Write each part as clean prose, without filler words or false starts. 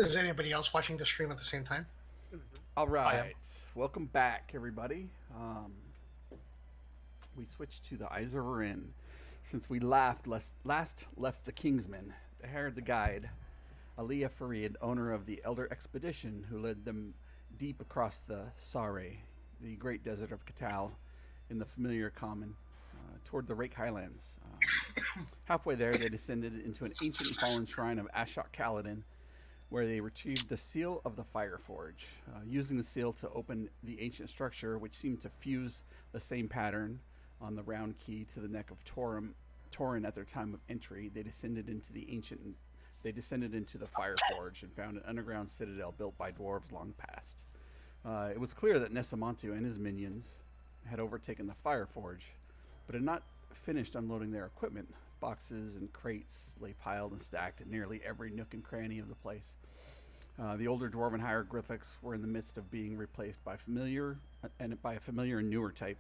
Is anybody else watching the stream at the same time? All right, welcome back, everybody. We switched to the Eleren. Since we last left the Kingsmen, they hired the guide, Aliyah Farid, owner of the Elder Expedition, who led them deep across the Sare, the great desert of Katal, in the familiar common, toward the Rake Highlands. Halfway there, they descended into an ancient fallen shrine of Ashok Kaladin, where they retrieved the seal of the Fireforge, using the seal to open the ancient structure, which seemed to fuse the same pattern on the round key to the neck of Torin at their time of entry. They descended into the Fireforge and found an underground citadel built by dwarves long past. It was clear that Nesamantu and his minions had overtaken the Fireforge, but had not finished unloading their equipment. Boxes and crates lay piled and stacked in nearly every nook and cranny of the place. The older dwarven hieroglyphics were in the midst of being replaced by a familiar and newer type,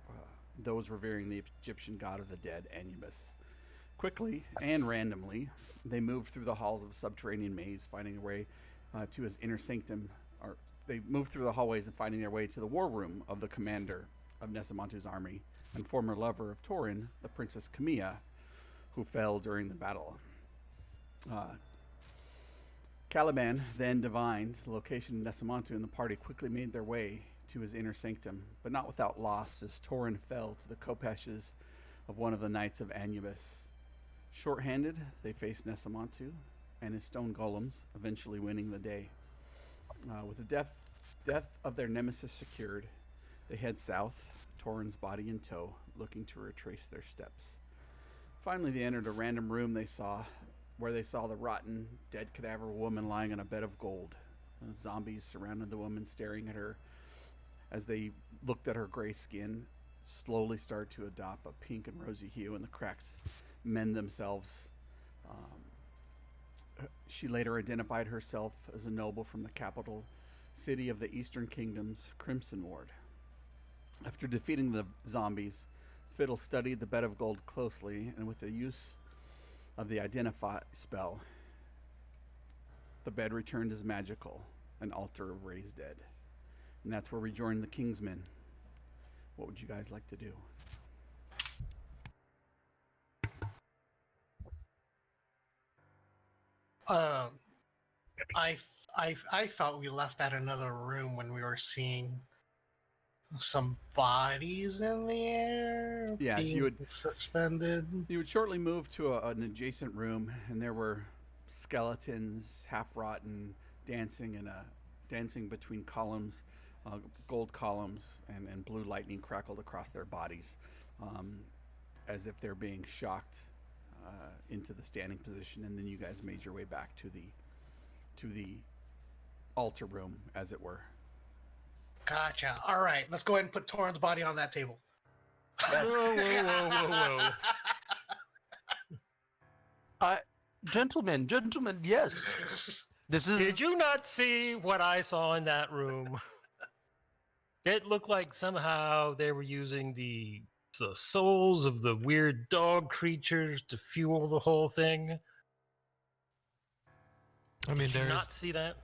those revering the Egyptian god of the dead, Anubis. Quickly and randomly, they moved through the halls of the subterranean maze, finding their way to his inner sanctum. Or they moved through the hallways and finding their way to the war room of the commander of Nesamantu's army and former lover of Torin, the Princess Camilla, who fell during the battle. Caliban then divined the location of Nesamantu, and the party quickly made their way to his inner sanctum, but not without loss, as Torin fell to the kopeshes of one of the knights of Anubis. Short-handed, they faced Nesamantu and his stone golems, eventually winning the day. With the death of their nemesis secured, they head south, Torin's body in tow, looking to retrace their steps. Finally, they entered a random room where they saw the rotten, dead cadaver woman lying on a bed of gold. Zombies surrounded the woman, staring at her as they looked at her gray skin slowly start to adopt a pink and rosy hue, and the cracks mend themselves. She later identified herself as a noble from the capital city of the Eastern Kingdom's Crimson Ward. After defeating the zombies, Fiddle studied the bed of gold closely, and with the use of the Identify spell, the bed returned as magical, an altar of raised dead. And that's where we joined the Kingsmen. What would you guys like to do? I felt we left that another room when we were seeing some bodies in the air. Yeah, you would suspended. You would shortly move to an adjacent room, and there were skeletons, half rotten, dancing between columns, gold columns, and blue lightning crackled across their bodies, as if they're being shocked into the standing position. And then you guys made your way back to the altar room, as it were. Gotcha. All right, let's go ahead and put Torin's body on that table. Whoa. Gentlemen, yes. This is. Did you not see what I saw in that room? It looked like somehow they were using the souls of the weird dog creatures to fuel the whole thing. I mean, Did you not see that?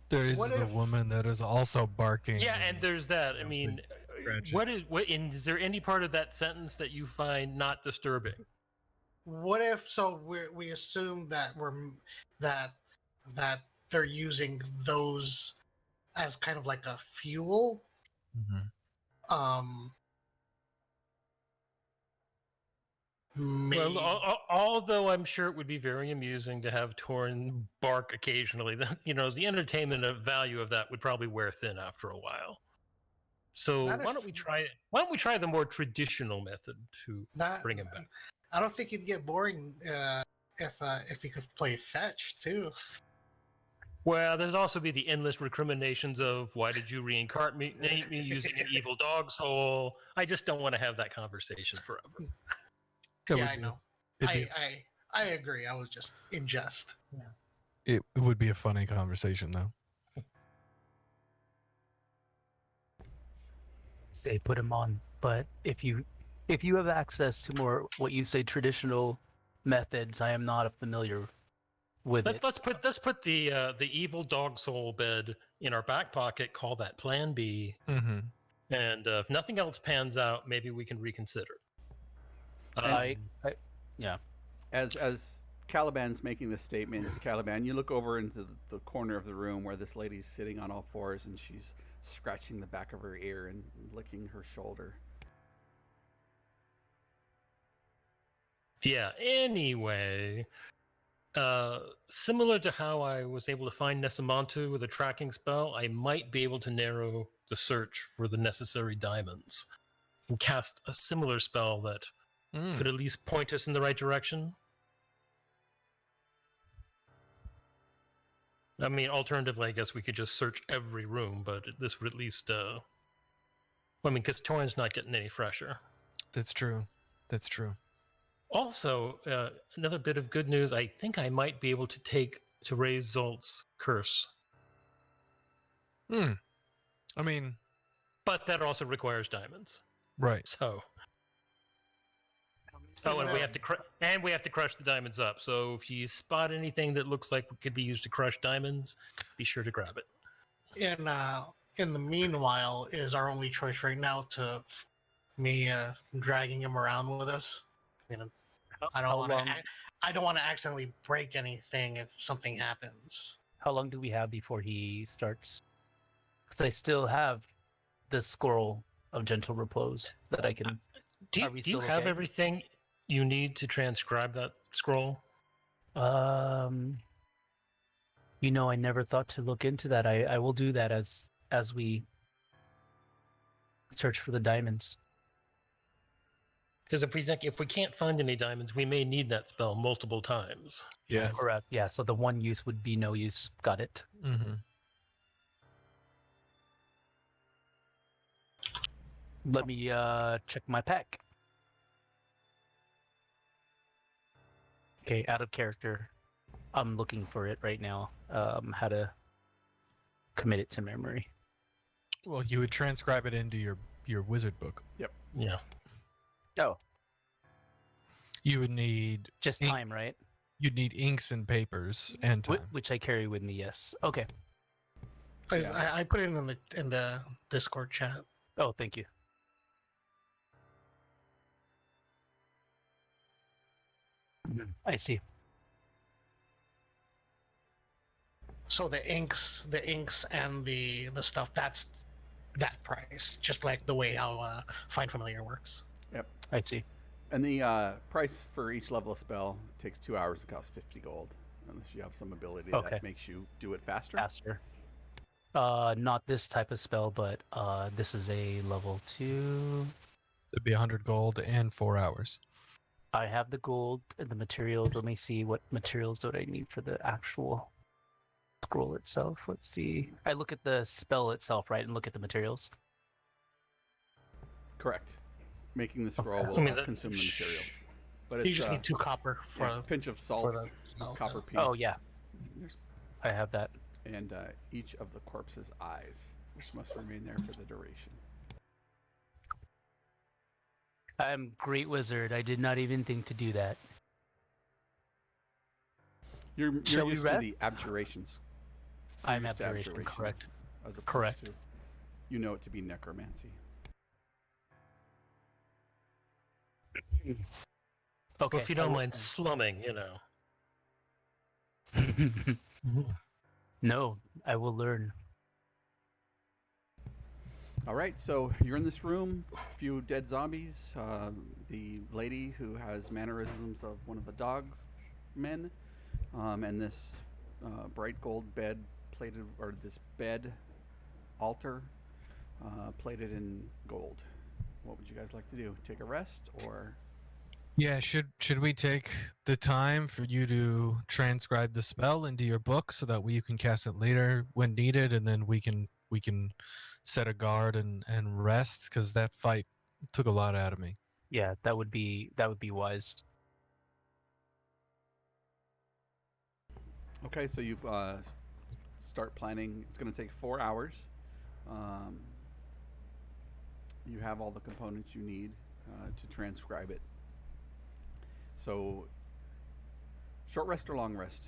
There is the woman that is also barking. Yeah, and there's that. I mean, is there any part of that sentence that you find not disturbing? What if we assume that that they're using those as kind of like a fuel? Mm-hmm. Well, although I'm sure it would be very amusing to have Torin bark occasionally, the entertainment value of that would probably wear thin after a while. So why don't we try the more traditional method to bring him back? I don't think it'd get boring if he could play fetch too. Well, there's also be the endless recriminations of why did you reincarnate me using an evil dog soul? I just don't want to have that conversation forever. Yeah, I know. I agree. I was just in jest. Yeah. It would be a funny conversation, though. Say put him on, but if you have access to more what you say traditional methods, I am not familiar with it. Let's put the evil dog soul bed in our back pocket. Call that Plan B. Mm-hmm. And if nothing else pans out, maybe we can reconsider. Yeah. As Caliban's making this statement, Caliban, you look over into the corner of the room where this lady's sitting on all fours and she's scratching the back of her ear and licking her shoulder. Yeah. Anyway, similar to how I was able to find Nessamantu with a tracking spell, I might be able to narrow the search for the necessary diamonds and cast a similar spell that could at least point us in the right direction. I mean, alternatively, I guess we could just search every room, but this would at least, because Torin's not getting any fresher. That's true. That's true. Also, another bit of good news, I think I might be able to raise Zolt's curse. I mean... But that also requires diamonds. Right. So... Oh, and we have to crush the diamonds up. So if you spot anything that looks like it could be used to crush diamonds, be sure to grab it. In the meanwhile, is our only choice right now to me dragging him around with us? I don't want to accidentally break anything if something happens. How long do we have before he starts? Because I still have the scroll of gentle repose that I can. Do you have everything you need to transcribe that scroll? I never thought to look into that. I will do that as we search for the diamonds. Because if we can't find any diamonds, we may need that spell multiple times. Yeah. Correct. Yeah. So the one use would be no use. Got it. Mm-hmm. Let me check my pack. Okay, out of character. I'm looking for it right now. How to commit it to memory. Well, you would transcribe it into your wizard book. Yep. Yeah. Oh. You would need just time, right? You'd need inks and papers and time. Which I carry with me, yes. Okay. I put it in the Discord chat. Oh, thank you. I see. So the inks and the stuff, that's that price, just like the way how Find Familiar works. Yep. I see. And the price for each level of spell takes 2 hours to cost 50 gold, unless you have some ability that makes you do it faster. Not this type of spell, but this is a level 2. It'd be 100 gold and 4 hours. I have the gold and the materials. Let me see what materials do I need for the actual scroll itself. Let's see. I look at the spell itself, right, and look at the materials. Correct. Making the scroll will consume the materials. But you just need 2 copper for a pinch of salt, copper piece. Oh yeah, I have that. And each of the corpse's eyes, which must remain there for the duration. I'm great wizard. I did not even think to do that. You're used to the abjurations. I'm abjuration, correct. As opposed correct. To, you know it to be necromancy. Okay. Well, if you don't mind slumming, No, I will learn. All right, so you're in this room, a few dead zombies, the lady who has mannerisms of one of the dogs men, and this bright gold bed plated, or this bed altar plated in gold. What would you guys like to do? Take a rest, or? Yeah, should we take the time for you to transcribe the spell into your book so that you can cast it later when needed, and then we can set a guard and rest, because that fight took a lot out of me. Yeah, that would be wise. Okay, so you start planning. It's going to take 4 hours. You have all the components you need to transcribe it. So, short rest or long rest?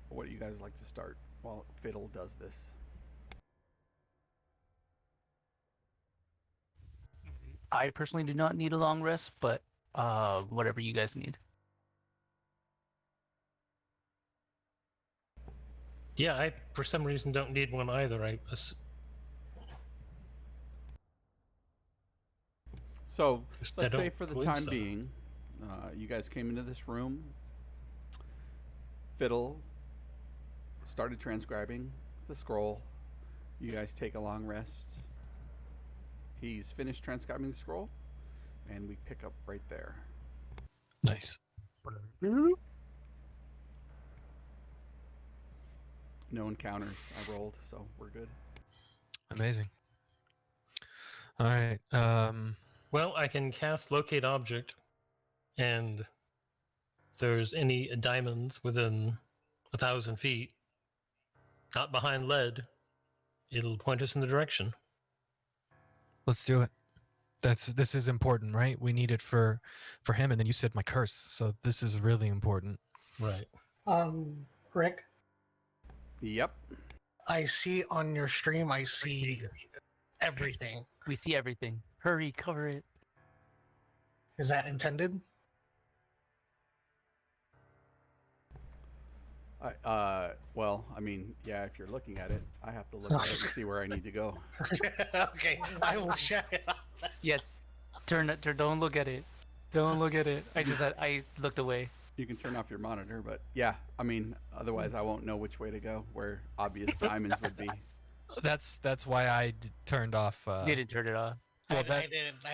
What do you guys like to start while Fiddle does this? I personally do not need a long rest, but whatever you guys need. Yeah, I for some reason don't need one either. So Just let's I say don't for the believe time so. being, you guys came into this room. Fiddle started transcribing the scroll. You guys take a long rest. He's finished transcribing the scroll, and we pick up right there. Nice. No encounters. I rolled, so we're good. Amazing. All right. Well, I can cast locate object, and if there's any diamonds within 1,000 feet, not behind lead, it'll point us in the direction. Let's do it. This is important, right? We need it for him, and then you said my curse, so this is really important. Right. Rick, Yep. I see on your stream, I see everything. We see everything. Hurry, cover it. Is that intended? Well, I mean, yeah, if you're looking at it, I have to look at it and see where I need to go. Okay, I will shut it off. Yes. Turn. Don't look at it. Don't look at it. I looked away. You can turn off your monitor, but yeah, I mean, otherwise I won't know which way to go, where obvious diamonds would be. That's why I turned off. Didn't turn it off. Well, I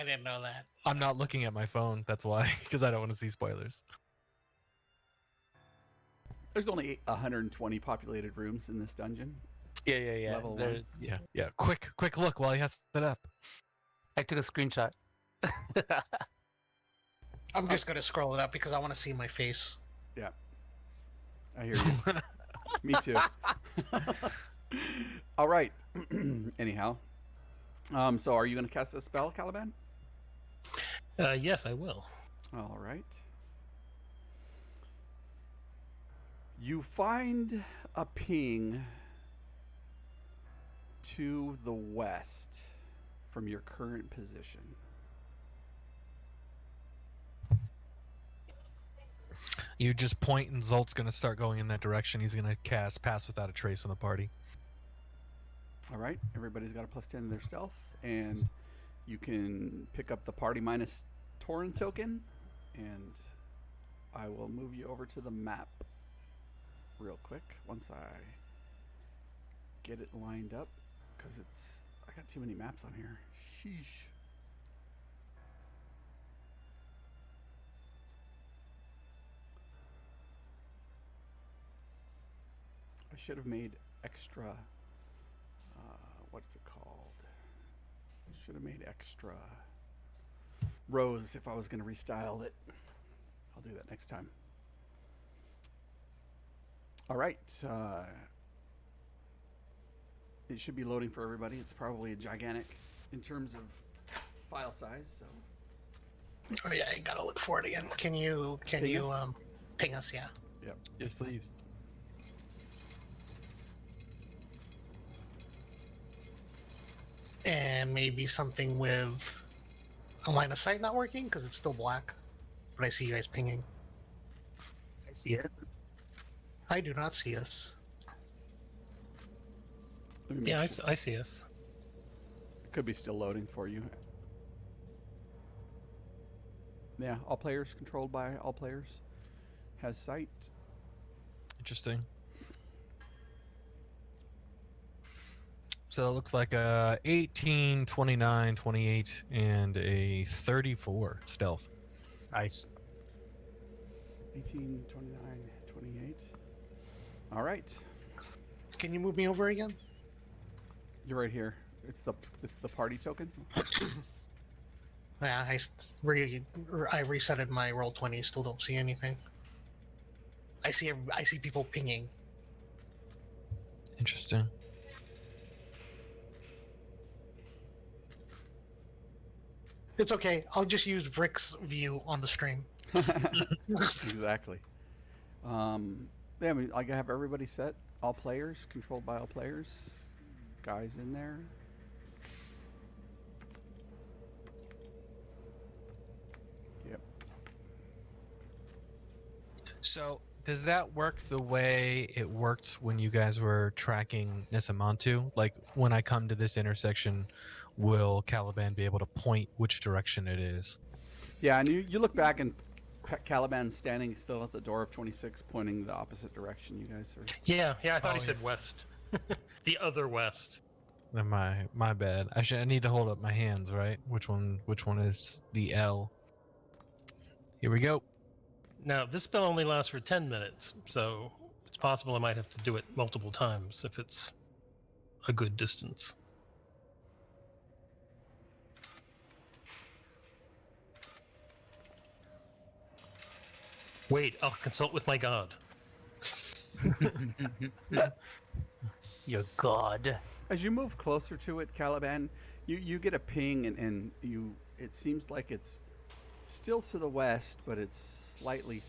didn't know that. I'm not looking at my phone. That's why, because I don't want to see spoilers. There's only 120 populated rooms in this dungeon. Yeah. Level one. Yeah. Quick look while he has it up. I took a screenshot. I'm just gonna scroll it up because I want to see my face. Yeah, I hear you. Me too. All right. Anyhow, so are you going to cast a spell, Caliban? Yes, I will. All right. You find a ping to the west from your current position. You just point, and Zolt's going to start going in that direction. He's going to cast Pass Without a Trace on the party. All right. Everybody's got a +10 in their stealth, and you can pick up the party minus Torin token, and I will move you over to the map real quick once I get it lined up, because I got too many maps on here. Sheesh. I should have made extra, what's it called? Should have made extra rows if I was going to restyle it. I'll do that next time. All right. It should be loading for everybody. It's probably gigantic in terms of file size. So. Oh yeah, you gotta look for it again. Can you ping us? Yeah. Yep. Yes, please. And maybe something with a line of sight not working because it's still black. But I see you guys pinging. I see it. I do not see us. Yeah, I see us. It could be still loading for you. Yeah, all players controlled by all players. Has sight. Interesting. So it looks like a 18, 29, 28, and a 34 stealth. Nice. 18, 29, 28. All right. Can you move me over again? You're right here. It's the party token. Yeah, I resetted my roll20. Still don't see anything. I see people pinging. Interesting. It's okay. I'll just use Rick's view on the stream. Exactly. Yeah, I mean, I have everybody set. All players, controlled by all players. Guys in there. Yep. So does that work the way it worked when you guys were tracking Nesamantu? Like when I come to this intersection, will Caliban be able to point which direction it is? Yeah, and you look back and Caliban's standing still at the door of 26, pointing the opposite direction. You guys are. Yeah, I thought he said west. The other west. My bad. I need to hold up my hands, right? Which one is the L? Here we go. Now, this spell only lasts for 10 minutes, so it's possible I might have to do it multiple times if it's a good distance. Wait, I'll consult with my god. Your god. As you move closer to it, Caliban, you get a ping, and it seems like it's still to the west, but it's slightly